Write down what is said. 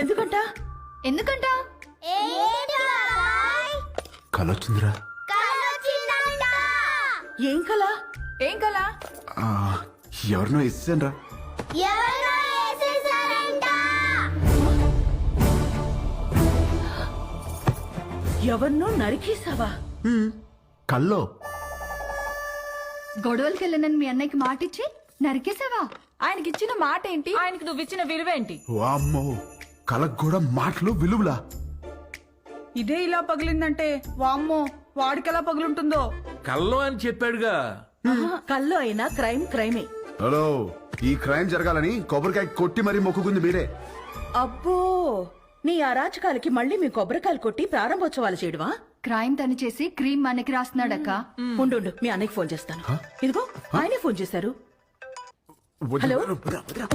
ఎందుకంట ఎందుకంట కలొచ్చిందిరా. ఏం కల ఏం కలా? ఎవరినో ఇస్తాను రా. ఎవరినో నరికేసావా? కల్లో గొడవలకి వెళ్ళనని మీ అన్నయ్యకి మాటిచ్చి నరికేసావా? ఆయనకి ఇచ్చిన మాట ఏంటి, ఆయనకి నువ్వు ఇచ్చిన విలువేంటి? వామ్మో, కలకు కూడా మాటలు విలువలా. ఇదే ఇలా పగిలిందంటే వామ్మో వాడికెలా పగులుంటుందో. కల్లో అని చెప్పాడుగా. కల్లో అయినా క్రైమ్ క్రైమే. హలో, ఈ క్రైమ్ జరగాలని కొబ్బరికాయ కొట్టి మరీ మొక్కుకుంది మీరే. అబ్బో, నీ అరాచకాలకి మళ్ళీ మీ కొబ్బరికాయలు కొట్టి ప్రారంభోత్సవాలు చేయడమా? క్రైమ్ తను చేసి క్రీమ్ మనకి రాస్తున్నాడక్క. ఉండు మీ అన్నయ్యకి ఫోన్ చేస్తాను. ఇదిగో ఆయనే ఫోన్ చేశారు. హలో